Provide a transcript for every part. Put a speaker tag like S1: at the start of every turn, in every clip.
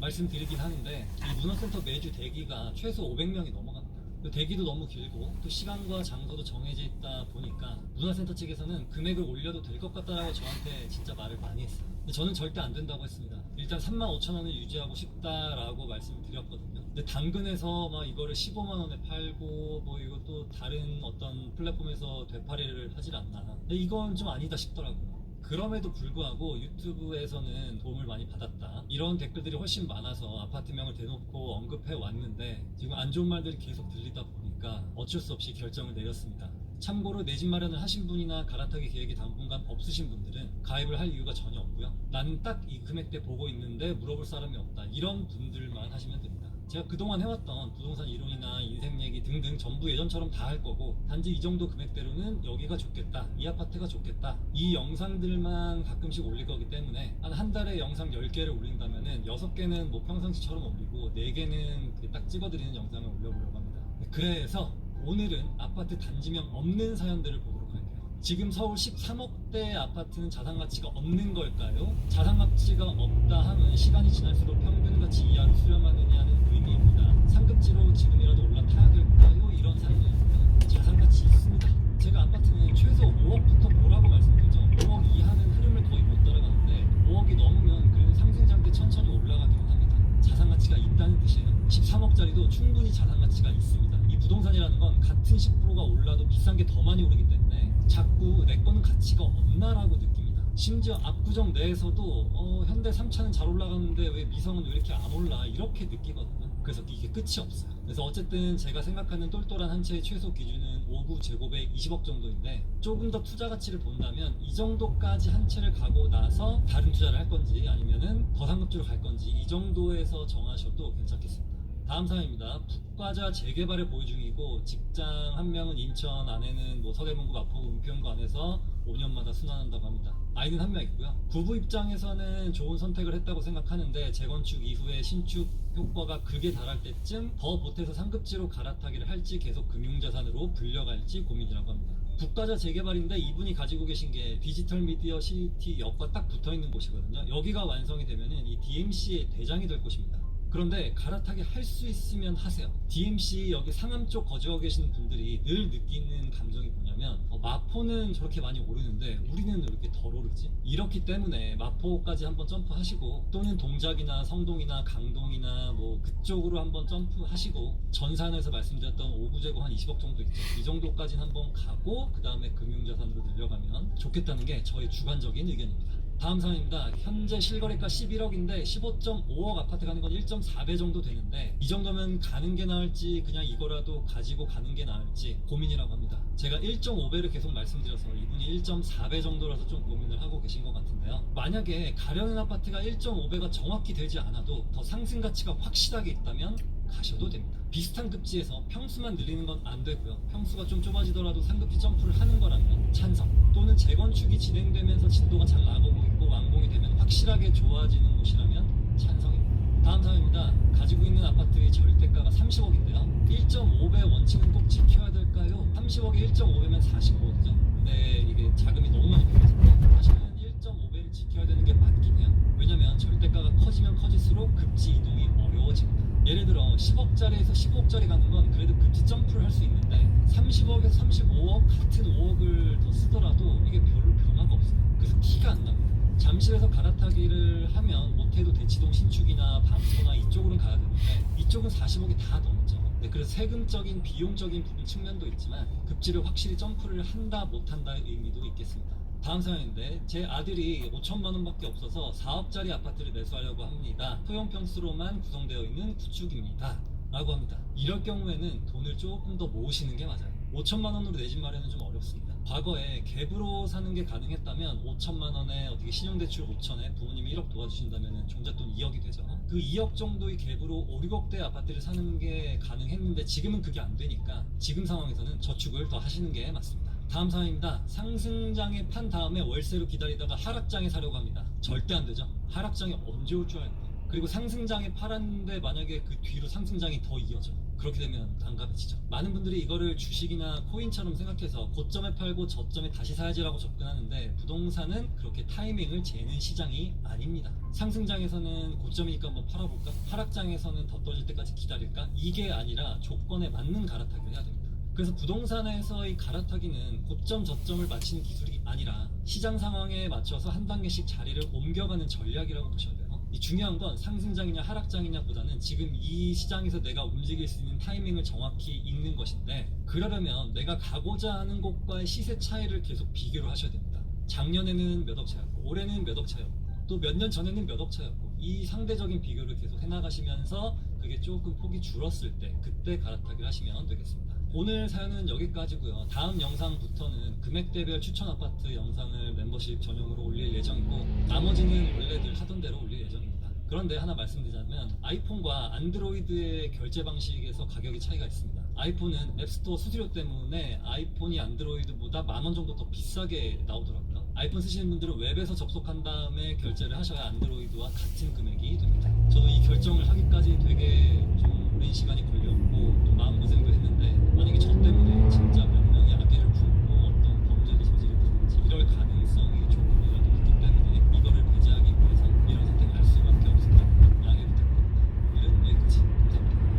S1: 말씀드리긴 하는데 이 문화센터 매주 대기가 최소 500명이 넘어갑니다. 대기도 너무 길고 또 시간과 장소도 정해져 있다 보니까 문화센터 측에서는 금액을 올려도 될 것 같다라고 저한테 진짜 말을 많이 했어요. 근데 저는 절대 안 된다고 했습니다. 일단 35,000원을 유지하고 싶다라고 말씀을 드렸거든요. 근데 당근에서 막 이거를 15만 원에 팔고 뭐 이것도 다른 어떤 플랫폼에서 되팔이를 하질 않나. 근데 이건 좀 아니다 싶더라고요. 그럼에도 불구하고 유튜브에서는 도움을 많이 받았다, 이런 댓글들이 훨씬 많아서 아파트명을 대놓고 언급해 왔는데 지금 안 좋은 말들이 계속 들리다 보니까 어쩔 수 없이 결정을 내렸습니다. 참고로 내 집 마련을 하신 분이나 갈아타기 계획이 당분간 없으신 분들은 가입을 할 이유가 전혀 없고요. 나는 딱 이 금액대 보고 있는데 물어볼 사람이 없다, 이런 분들만 하시면 됩니다. 제가 그동안 해왔던 부동산 이론이나 인생 얘기 등등 전부 예전처럼 다 할 거고, 단지 이 정도 금액대로는 여기가 좋겠다, 이 아파트가 좋겠다, 이 영상들만 가끔씩 올릴 거기 때문에 한 달에 영상 10개를 올린다면은 6개는 뭐 평상시처럼 올리고 4개는 딱 찍어드리는 영상을 올려보려고 합니다. 그래서 오늘은 아파트 단지명 없는 사연들을 보도록 할게요. 지금 서울 13억대 아파트는 자산가치가 없는 걸까요? 자산가치가 없다 하면 시간이 지날수록 평균가치 이하로 수렴하느냐는 의미입니다. 상급지로 지금이라도 올라타야 될까요? 이런 사연이었고요. 자산가치 있습니다. 제가 아파트는 최소 5억부터 보라고 말씀드리죠. 5억 이하는 흐름을 거의 못 따라가는데 5억이 넘으면 그래도 상승장대 천천히 올라가기는 합니다. 자산가치가 있다는 뜻이에요. 13억짜리도 충분히 자산가치가 있습니다. 이 부동산이라는 건 같은 10%가 올라도 비싼 게 더 많이 오르기 때문에 자꾸 내 거는 가치가 없나라고 느낍니다. 심지어 압구정 내에서도 현대 3차는 잘 올라가는데 왜 미성은 왜 이렇게 안 올라, 이렇게 느끼거든요. 그래서 이게 끝이 없어요. 그래서 어쨌든 제가 생각하는 똘똘한 한 채의 최소 기준은 5구 제곱에 20억 정도인데, 조금 더 투자 가치를 본다면 이 정도까지 한 채를 가고 나서 다른 투자를 할 건지 아니면은 더 상급지로 갈 건지 이 정도에서 정하셔도 괜찮겠습니다. 다음 사연입니다. 북과자 재개발을 보유 중이고 직장 한 명은 인천, 아내는 뭐 서대문구, 마포구, 은평구 안에서 5년마다 순환한다고 합니다. 아이는 한 명 있고요. 부부 입장에서는 좋은 선택을 했다고 생각하는데 재건축 이후에 신축 효과가 극에 달할 때쯤 더 보태서 상급지로 갈아타기를 할지 계속 금융자산으로 불려갈지 고민이라고 합니다. 북과자 재개발인데 이분이 가지고 계신 게 디지털 미디어 시티역과 딱 붙어있는 곳이거든요. 여기가 완성이 되면은 이 DMC의 대장이 될 곳입니다. 그런데 갈아타기 할 수 있으면 하세요. DMC 여기 상암 쪽 거주하고 계시는 분들이 늘 느끼는 감정이 뭐냐면 마포는 저렇게 많이 오르는데 우리는 왜 이렇게 덜 오르지? 이렇기 때문에 마포까지 한번 점프하시고, 또는 동작이나 성동이나 강동이나 뭐 그쪽으로 한번 점프하시고, 전산에서 말씀드렸던 5구제곱 한 20억 정도 있죠. 이 정도까지는 한번 가고 그 다음에 금융자산으로 늘려가면 좋겠다는 게 저의 주관적인 의견입니다. 다음 사연입니다. 현재 실거래가 11억인데 15.5억 아파트 가는 건 1.4배 정도 되는데 이 정도면 가는 게 나을지 그냥 이거라도 가지고 가는 게 나을지 고민이라고 합니다. 제가 1.5배를 계속 말씀드려서 이분이 1.4배 정도라서 좀 고민을 하고 계신 것 같은데요. 만약에 가려는 아파트가 1.5배가 정확히 되지 않아도 더 상승 가치가 확실하게 있다면 가셔도 됩니다. 비슷한 급지에서 평수만 늘리는 건 안 되고요. 평수가 좀 좁아지더라도 상급지 점프를 하는 거라면 찬성, 또는 재건축이 진행되면서 진도가 잘 나가고 있고 완공이 되면 확실하게 좋아지는 곳이라면 찬성입니다. 다음 사연입니다. 가지고 있는 아파트의 절대가가 30억인데요. 1.5배 원칙은 꼭 지켜야 될까요? 30억에 1.5배면 45억이죠. 근데 이게 자금이 너무 많이 필요해서 사실은 1.5배를 지켜야 되는 게 맞긴 해요. 왜냐면 절대가가 커지면 커질수록 급지 이동이 어려워집니다. 예를 들어 10억짜리에서 15억짜리 가는 건 그래도 급지 점프를 할 수 있는데 30억에서 35억 같은 5억을 더 쓰더라도 이게 별로 변화가 없어요. 그래서 티가 안 납니다. 잠실에서 갈아타기를 하면 못해도 대치동 신축이나 반포나 이쪽으로는 가야 되는데 이쪽은 40억이 다 넘죠. 네, 그래서 세금적인 비용적인 부분 측면도 있지만 급지를 확실히 점프를 한다 못한다의 의미도 있겠습니다. 다음 사연인데, 제 아들이 5천만 원밖에 없어서 4억짜리 아파트를 매수하려고 합니다. 소형 평수로만 구성되어 있는 구축입니다 라고 합니다. 이럴 경우에는 돈을 조금 더 모으시는 게 맞아요. 5천만 원으로 내 집 마련은 좀 어렵습니다. 과거에 갭으로 사는 게 가능했다면 5천만 원에 어떻게 신용대출 5천에 부모님이 1억 도와주신다면 종잣돈 2억이 되죠. 그 2억 정도의 갭으로 5, 6억대 아파트를 사는 게 가능했는데 지금은 그게 안 되니까 지금 상황에서는 저축을 더 하시는 게 맞습니다. 다음 사연입니다. 상승장에 판 다음에 월세로 기다리다가 하락장에 사려고 합니다. 절대 안 되죠. 하락장이 언제 올 줄 알고. 그리고 상승장에 팔았는데 만약에 그 뒤로 상승장이 더 이어져. 그렇게 되면 난감해지죠. 많은 분들이 이거를 주식이나 코인처럼 생각해서 고점에 팔고 저점에 다시 사야지라고 접근하는데 부동산은 그렇게 타이밍을 재는 시장이 아닙니다. 상승장에서는 고점이니까 한번 팔아볼까? 하락장에서는 더 떨어질 때까지 기다릴까? 이게 아니라 조건에 맞는 갈아타기를 해야 됩니다. 그래서 부동산에서의 갈아타기는 고점 저점을 맞추는 기술이 아니라 시장 상황에 맞춰서 한 단계씩 자리를 옮겨가는 전략이라고 보셔야 돼요. 이 중요한 건 상승장이냐 하락장이냐 보다는 지금 이 시장에서 내가 움직일 수 있는 타이밍을 정확히 읽는 것인데, 그러려면 내가 가고자 하는 곳과의 시세 차이를 계속 비교를 하셔야 됩니다. 작년에는 몇 억 차였고 올해는 몇 억 차였고 또 몇 년 전에는 몇 억 차였고, 이 상대적인 비교를 계속 해나가시면서 그게 조금 폭이 줄었을 때 그때 갈아타기를 하시면 되겠습니다. 오늘 사연은 여기까지고요. 다음 영상부터는 금액대별 추천 아파트 영상을 멤버십 전용으로 올릴 예정이고, 나머지는 원래들 하던 대로 올릴 예정입니다. 그런데 하나 말씀드리자면 아이폰과 안드로이드의 결제 방식에서 가격이 차이가 있습니다. 아이폰은 앱스토어 수수료 때문에 아이폰이 안드로이드보다 10,000원 정도 더 비싸게 나오더라고요. 아이폰 쓰시는 분들은 웹에서 접속한 다음에 결제를 하셔야 안드로이드와 같은 금액이 됩니다. 저도 이 결정을 하기까지 되게 좀 오랜 시간이 걸렸고 또 마음고생도 했는데, 만약에 저 때문에 진짜 몇 명이 악의를 품고 어떤 범죄를 저지르든지 이럴 가능성이 조금이라도 있기 때문에 이거를 배제하기 위해서 이런 선택을 할 수밖에 없었다는 양해 부탁드립니다. 오늘은 여기까지.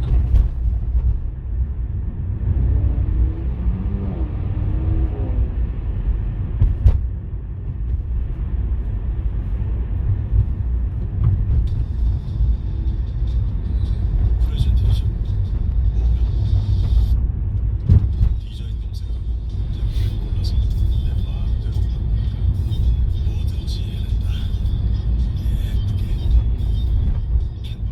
S1: 감사합니다.
S2: 프레젠테이션 디자인 검색하고 템플릿 골라서 내 마음대로 바꾸니까 뭐든지 해낸다. 예쁘게 캔버.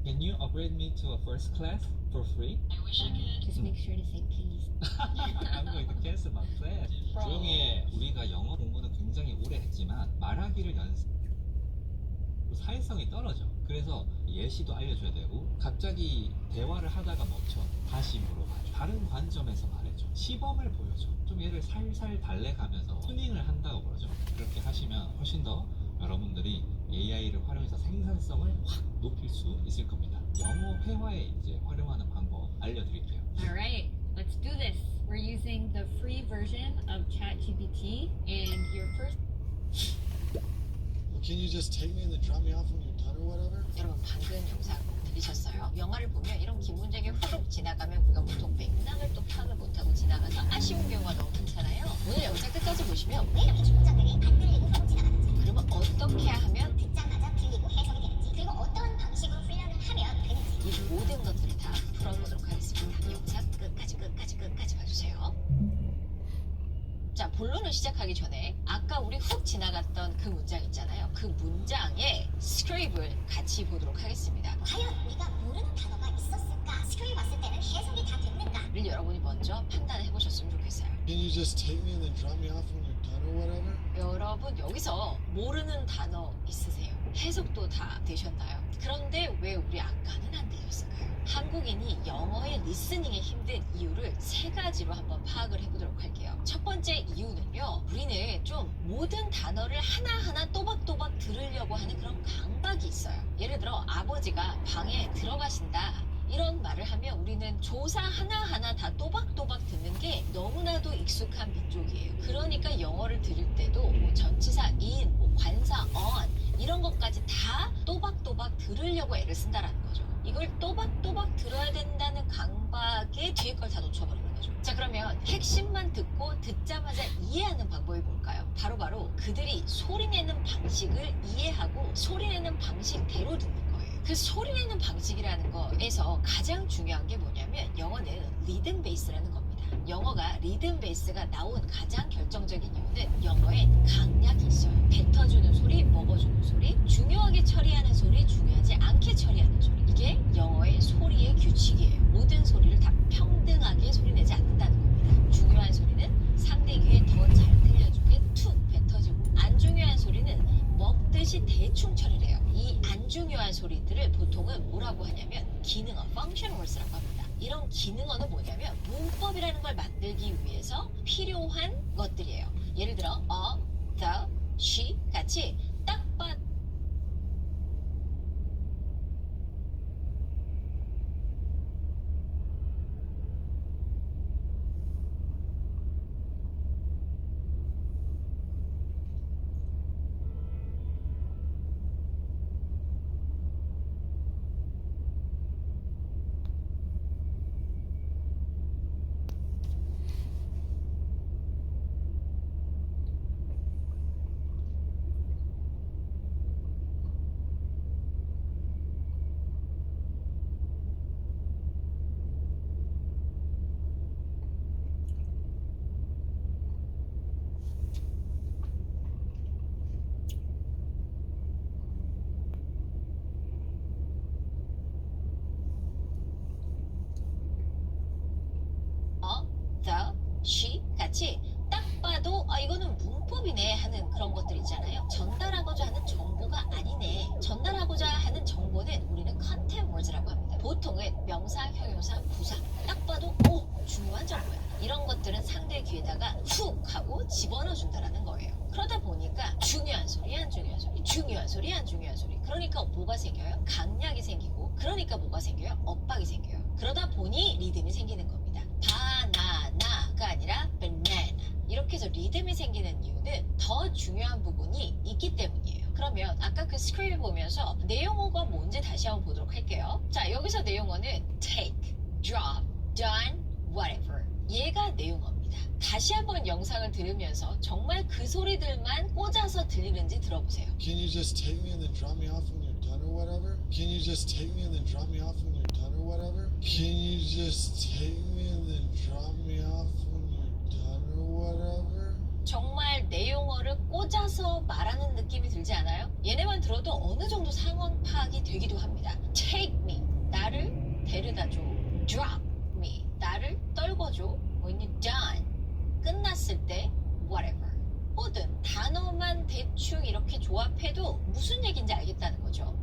S3: Can you upgrade me to a first class for free?
S4: I wish I could.
S5: Just make sure to say please.
S3: I'm going to cancel my plan. 조용히 해. 우리가 영어 공부는 굉장히 오래 했지만 말하기를 연습. 사회성이 떨어져. 그래서 예시도 알려줘야 되고, 갑자기 대화를 하다가 멈춰. 다시 물어봐줘. 다른 관점에서 말해줘. 시범을 보여줘. 좀 얘를 살살 달래가면서 튜닝을 한다고 그러죠. 그렇게 하시면 훨씬 더 여러분들이 AI를 활용해서 생산성을 확 높일 수 있을 겁니다. 영어 회화에 이제 활용하는 방법 알려드릴게요.
S5: Alright, let's do this. We're using the free version of ChatGPT, and your first.
S2: Well, can you just take me and then drop me off when you're done or whatever?
S4: 여러분 방금 영상 들으셨어요? 영화를 보면 이런 긴 문장이 후룩 지나가면 우리가 보통 맥락을 또 파악을 못하고 지나가서 아쉬운 경우가 너무 많잖아요. 오늘 영상 끝까지 보시면 왜 이렇게 긴 문장들이 안 들리고 후룩 지나가는지, 그러면 어떻게 하면 듣자마자 들리고 해석이 되는지, 그리고 어떤 방식으로 훈련을 하면 되는지, 이 모든 것들을 다 풀어보도록 하겠습니다. 영상 끝까지 봐주세요. 자, 본론을 시작하기 전에 아까 우리 훅 지나갔던 그 문장 있잖아요. 그 문장의 스크립을 같이 보도록 하겠습니다.
S6: 과연 우리가 모르는 단어가 있었을까? 스크립 봤을 때는 해석이 다 됐는가를
S4: 여러분이 먼저 판단해 보셨으면 좋겠어요.
S2: Can you just take me and then drop me off when you're done or whatever?
S4: 여러분 여기서 모르는 단어 있으세요? 해석도 다 되셨나요? 그런데 왜 우리 아까는 안 되셨을까요? 한국인이 영어의 리스닝에 힘든 이유를 세 가지로 한번 파악을 해보도록 할게요. 첫 번째 이유는요, 우리는 좀 모든 단어를 하나하나 또박또박 들으려고 하는 그런 강박이 있어요. 예를 들어 아버지가 방에 들어가신다 이런 말을 하면 우리는 조사 하나하나 다 또박또박 듣는 게 너무나도 익숙한 민족이에요. 그러니까 영어를 들을 때도 뭐 전치사 in, 뭐 관사 on 이런 것까지 다 또박또박 들으려고 애를 쓴다라는 거죠. 이걸 또박또박 들어야 된다는 강박에 뒤에 걸 다 놓쳐버리는 거죠. 자, 그러면 핵심만 듣고 듣자마자 이해하는 방법이 뭘까요? 바로바로 그들이 소리내는 방식을 이해하고 소리내는 방식대로 듣는 거예요. 그 소리내는 방식이라는 거에서 가장 중요한 게 뭐냐면 영어는 리듬 베이스라는 겁니다. 영어가 리듬 베이스가 나온 가장 결정적인 이유는 영어엔 강약이 있어요. 뱉어주는 소리, 먹어주는 소리, 중요하게 처리하는 소리, 중요하지 않게 처리하는 소리. 이게 영어의 소리의 규칙이에요. 모든 소리를 다 평등하게 소리내지 않는다는 겁니다. 중요한 소리는 상대 귀에 더 잘 들려주게 툭 뱉어주고, 안 중요한 소리는 먹듯이 대충 처리를 해요. 이 안 중요한 소리들을 보통은 뭐라고 하냐면 기능어, function words라고 합니다. 이런 기능어는 뭐냐면 문법이라는 걸 만들기 위해서 필요한 것들이에요. 예를 들어 the, she 같이 딱 봐. the, she 같이 딱 봐도 이거는 문법이네 하는 그런 것들 있잖아요. 전달하고자 하는 정보가 아니네. 전달하고자 하는 정보는 우리는 content words라고 합니다. 보통은 명사, 형용사, 부사 딱 봐도 중요한 정보야. 이런 것들은 상대 귀에다가 훅 하고 집어넣어 준다라는 거예요. 그러다 보니까 중요한 소리, 안 중요한 소리, 중요한 소리, 안 중요한 소리. 그러니까 뭐가 생겨요? 강약이 생기고, 그러니까 뭐가 생겨요? 엇박이 생겨요. 그러다 보니 리듬이 생기는 겁니다. 바나나가 아니라 banana. 이렇게 해서 리듬이 생기는 이유는 더 중요한 부분이 있기 때문이에요. 그러면 아까 그 스크립을 보면서 내용어가 뭔지 다시 한번 보도록 할게요. 자, 여기서 내용어는 take, drop, done, whatever. 얘가 내용어입니다. 다시 한번 영상을 들으면서 정말 그 소리들만 꽂아서 들리는지 들어보세요.
S2: Can you just take me and then drop me off when you're done or whatever? Can you just take me and then drop me off when you're done or whatever? Can you just take me and then drop me off when you're done or whatever?
S4: 정말 내용어를 꽂아서 말하는 느낌이 들지 않아요? 얘네만 들어도 어느 정도 상황 파악이 되기도 합니다. Take me, 나를 데려다줘. Drop me, 나를 떨궈줘. When you're done, 끝났을 때 whatever. 뭐든 단어만 대충 이렇게 조합해도 무슨 얘기인지 알겠다는 거죠.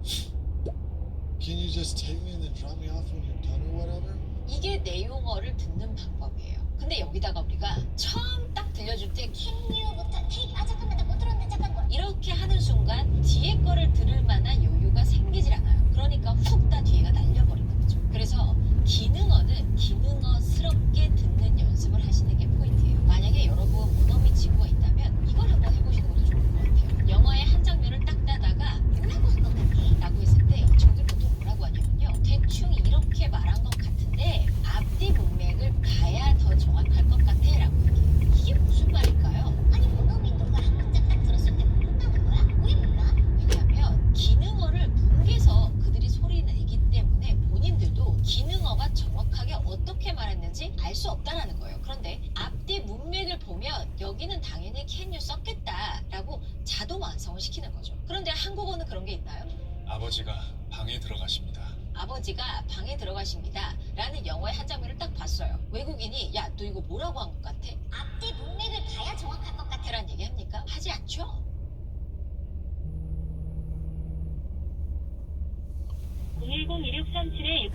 S2: Can you just take me and then drop me off when you're done or whatever?
S4: 이게 내용어를 듣는 방법이에요. 근데 여기다가 우리가 처음 딱 들려줄 때
S6: Can you부터 take 잠깐만 나 못 들었는데 잠깐만.
S4: 이렇게 하는 순간 뒤에 거를 들을 만한 여유가 생기질 않아요. 그러니까 훅 다 뒤에가 날려버리는 거죠. 그래서 기능어는 기능어스럽게 듣는 연습을 하시는 게 포인트예요. 만약에 여러분 문어미 친구가 있다면 이걸 한번 해보시는 것도 좋을 것 같아요. 영어의 한 장면을 딱 따다가
S6: 뭐라고 한 것 같아?
S4: 라고 했을 때 친구들 보통 뭐라고 하냐면요. 대충 이렇게 말한 것 같은데 앞뒤 문맥을 봐야 더 정확할 것 같아 라고 얘기해요. 이게 무슨 말일까요?
S6: 아니 원어민도가 한 문장 딱 들었을 때 모른다는 거야? 왜 몰라?
S4: 왜냐하면 기능어를 뭉개서 그들이 소리 내기 때문에 본인들도 기능어가 정확하게 어떻게 말했는지 알 수 없다라는 거예요. 그런데 앞뒤 문맥을 보면 여기는 당연히 can you 썼겠다라고 자동 완성을 시키는 거죠. 그런데 한국어는 그런 게 있나요?
S7: 아버지가 방에 들어가십니다.
S4: 아버지가 방에 들어가십니다 라는 영어의 한 장면을 딱 봤어요. 외국인이 야 너 이거 뭐라고 한 것 같아?
S6: 앞뒤 문맥을 봐야 정확할 것 같아.
S4: 라는 얘기 합니까? 하지 않죠?
S8: 010-2637에